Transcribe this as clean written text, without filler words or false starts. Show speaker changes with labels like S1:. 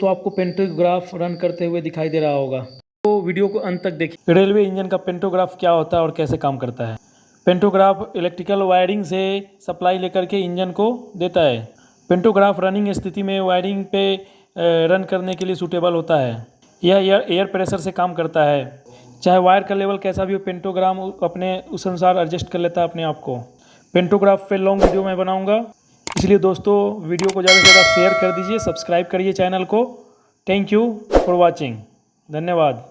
S1: दोस्तों आपको pantograph run करते हुए दिखाई दे रहा होगा, तो वीडियो को अंत तक देखिए। रेलवे इंजन का पेंटोग्राफ क्या होता है और कैसे काम करता है। पेंटोग्राफ इलेक्ट्रिकल वायरिंग से सप्लाई लेकर के इंजन को देता है। पेंटोग्राफ रनिंग स्थिति में वायरिंग पे रन करने के लिए सूटेबल होता है। यह एयर प्रेशर से काम करता है। चाहे वायर का लेवल कैसा भी हो, पेंटोग्राम अपने उस अनुसार एडजस्ट कर लेता है अपने आप को। पेंटोग्राफ पे लॉन्ग वीडियो मैं बनाऊंगा, इसलिए दोस्तों वीडियो को ज़्यादा से ज़्यादा शेयर कर दीजिए, सब्सक्राइब करिए चैनल को। थैंक यू फॉर वॉचिंग, धन्यवाद।